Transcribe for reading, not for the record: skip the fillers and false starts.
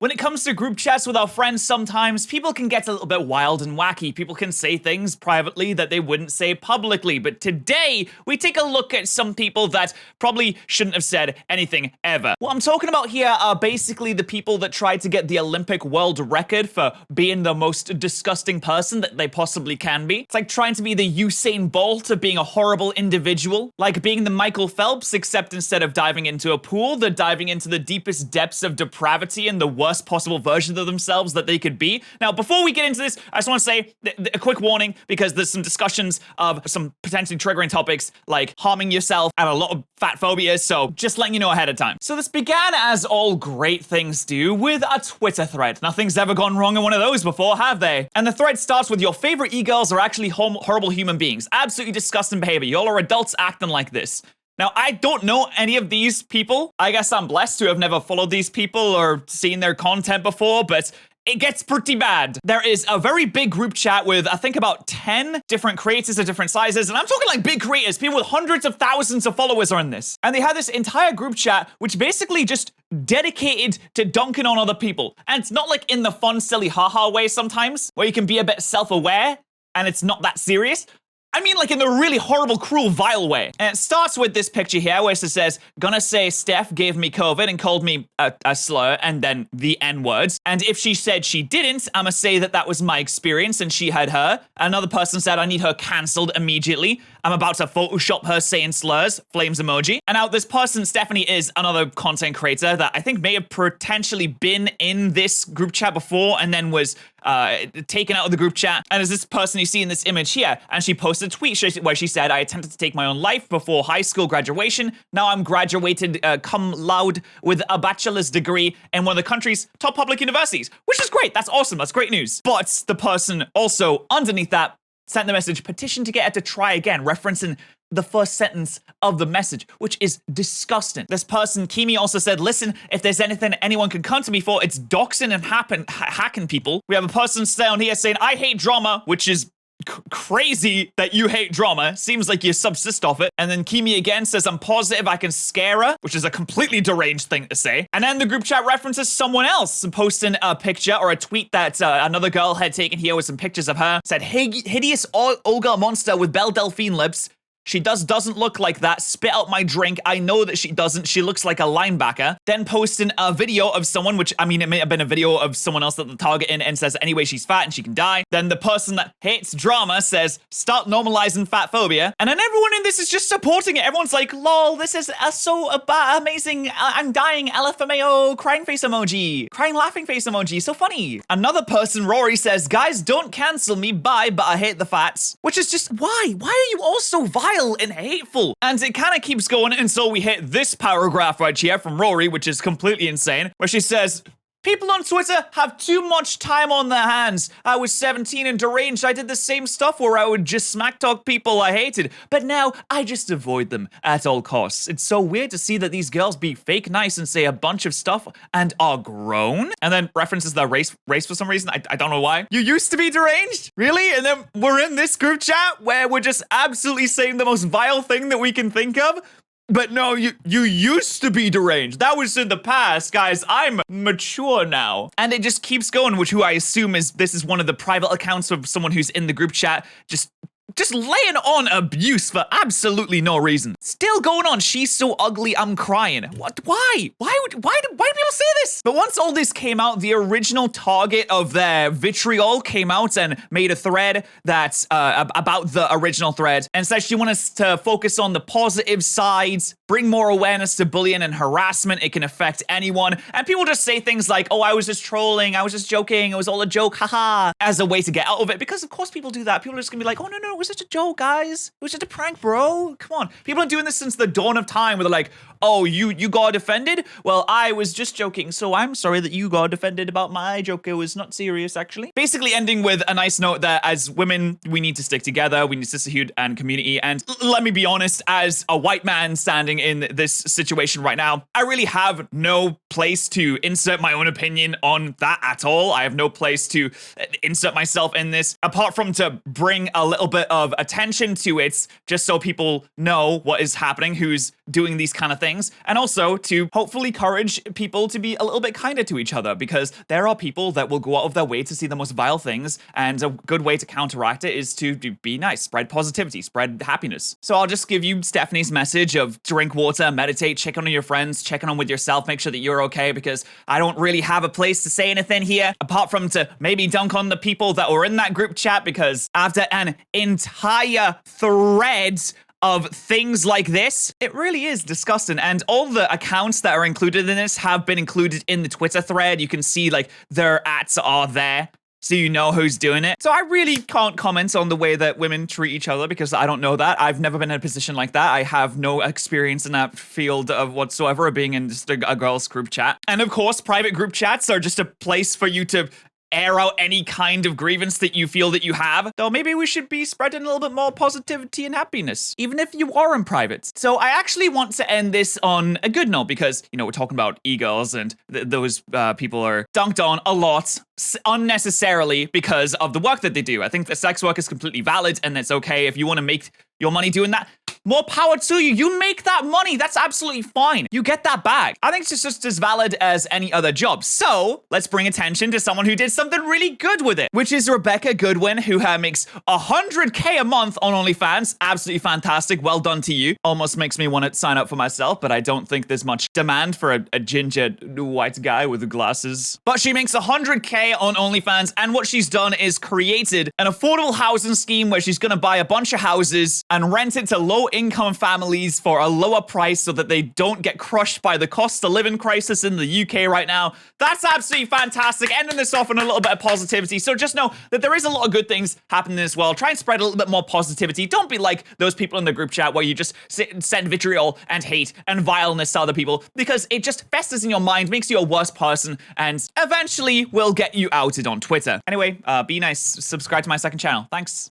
When it comes to group chats with our friends, sometimes people can get a little bit wild and wacky. People can say things privately that they wouldn't say publicly. But today, we take a look at some people that probably shouldn't have said anything ever. What I'm talking about here are basically the people that tried to get the Olympic world record for being the most disgusting person that they possibly can be. It's like trying to be the Usain Bolt of being a horrible individual. Like being the Michael Phelps, except instead of diving into a pool, they're diving into the deepest depths of depravity and the worst possible version of themselves that they could be. Now, before we get into this, I just want to say a quick warning, because there's some discussions of some potentially triggering topics like harming yourself and a lot of fat phobias, so just letting you know ahead of time. So this began, as all great things do, with a Twitter thread. Nothing's ever gone wrong in one of those before, have they? And the thread starts with, your favorite e-girls are actually horrible human beings. Absolutely disgusting behavior. Y'all are adults acting like this. Now, I don't know any of these people. I guess I'm blessed to have never followed these people or seen their content before, but it gets pretty bad. There is a very big group chat with, I think, about 10 different creators of different sizes, and I'm talking like big creators. People with hundreds of thousands of followers are in this. And they had this entire group chat, which basically just dedicated to dunking on other people. And it's not like in the fun, silly, haha way sometimes, where you can be a bit self-aware, and it's not that serious. I mean, like in the really horrible, cruel, vile way. And it starts with this picture here where it says, gonna say Steph gave me COVID and called me a slur, and then the N-words. And if she said she didn't, I'ma say that that was my experience and she had her. Another person said I need her cancelled immediately. I'm about to Photoshop her saying slurs, flames emoji. And now this person, Stephanie, is another content creator that I think may have potentially been in this group chat before and then was taken out of the group chat. And is this person you see in this image here. And she posted a tweet where she said, I attempted to take my own life before high school graduation. Now I'm graduated cum laude with a bachelor's degree in one of the country's top public universities, which is great. That's awesome. That's great news. But the person also underneath that sent the message, petition to get her to try again, referencing the first sentence of the message, which is disgusting. This person, Kimi, also said, listen, if there's anything anyone can come to me for, it's doxing and hacking people. We have a person down here saying, I hate drama, which is crazy that you hate drama. Seems like you subsist off it. And then Kimi again says, I'm positive I can scare her, which is a completely deranged thing to say. And then the group chat references someone else posting a picture or a tweet that another girl had taken here with some pictures of her. Said, hey, hideous ogre monster with Belle Delphine lips. She doesn't look like that. Spit out my drink. I know that she doesn't. She looks like a linebacker. Then posting a video of someone, which, I mean, it may have been a video of someone else that they're targeting, and says, anyway, she's fat and she can die. Then the person that hates drama says, start normalizing fat phobia. And then everyone in this is just supporting it. Everyone's like, lol, this is so amazing. I'm dying. LFMAO, crying face emoji. Crying laughing face emoji. So funny. Another person, Rory, says, guys, don't cancel me. Bye, but I hate the fats. Which is just, why? Why are you all so vile and hateful? And it kind of keeps going until we hit this paragraph right here from Rory, which is completely insane, where she says, people on Twitter have too much time on their hands. I was 17 and deranged. I did the same stuff where I would just smack talk people I hated. But now I just avoid them at all costs. It's so weird to see that these girls be fake nice and say a bunch of stuff and are grown. And then references their race for some reason. I don't know why. You used to be deranged? Really? And then we're in this group chat where we're just absolutely saying the most vile thing that we can think of? But no, you used to be deranged. That was in the past, guys. I'm mature now. And it just keeps going, which who I assume this is one of the private accounts of someone who's in the group chat, just laying on abuse for absolutely no reason. Still going on, she's so ugly, I'm crying. What? Why? Why do people say this? But once all this came out, the original target of their vitriol came out and made a thread that's about the original thread, and said she wanted us to focus on the positive sides, bring more awareness to bullying and harassment. It can affect anyone. And people just say things like, oh, I was just trolling, I was just joking, it was all a joke, haha, as a way to get out of it. Because of course people do that. People are just gonna be like, oh, no, it was just a joke, guys. It was just a prank, bro. Come on. People are doing this since the dawn of time, where they're like, oh, you got offended? Well, I was just joking, so I'm sorry that you got offended about my joke. It was not serious, actually. Basically ending with a nice note that as women, we need to stick together. We need sisterhood and community. And let me be honest, as a white man standing in this situation right now, I really have no place to insert my own opinion on that at all. I have no place to insert myself in this, apart from to bring a little bit of attention to it, just so people know what is happening, who's doing these kind of things. things, and also to hopefully encourage people to be a little bit kinder to each other, because there are people that will go out of their way to see the most vile things, and a good way to counteract it is to be nice, spread positivity, spread happiness. So I'll just give you Stephanie's message of drink water, meditate, check on your friends, check on with yourself, make sure that you're okay, because I don't really have a place to say anything here, apart from to maybe dunk on the people that were in that group chat, because after an entire thread of things like this, it really is disgusting. And all the accounts that are included in this have been included in the Twitter thread. You can see like their ats are there, so you know who's doing it. So I really can't comment on the way that women treat each other, because I don't know that. I've never been in a position like that. I have no experience in that field of whatsoever, of being in just a girls group chat. And of course, private group chats are just a place for you to air out any kind of grievance that you feel that you have. Though maybe we should be spreading a little bit more positivity and happiness, even if you are in private. So I actually want to end this on a good note, because, you know, we're talking about e-girls, and those people are dunked on a lot unnecessarily because of the work that they do. I think that sex work is completely valid, and it's okay if you want to make your money doing that. More power to you. You make that money. That's absolutely fine. You get that back. I think it's just as valid as any other job. So let's bring attention to someone who did something really good with it, which is Rebecca Goodwin, who makes $100K a month on OnlyFans. Absolutely fantastic. Well done to you. Almost makes me want to sign up for myself, but I don't think there's much demand for a ginger white guy with glasses. But she makes $100K on OnlyFans, and what she's done is created an affordable housing scheme where she's going to buy a bunch of houses and rent it to low-income families for a lower price so that they don't get crushed by the cost of living crisis in the UK right now. That's absolutely fantastic. Ending this off on a little bit of positivity. So just know that there is a lot of good things happening in this world. Try and spread a little bit more positivity. Don't be like those people in the group chat where you just send vitriol and hate and vileness to other people, because it just festers in your mind, makes you a worse person, and eventually will get you outed on Twitter. Anyway, be nice. Subscribe to my second channel. Thanks.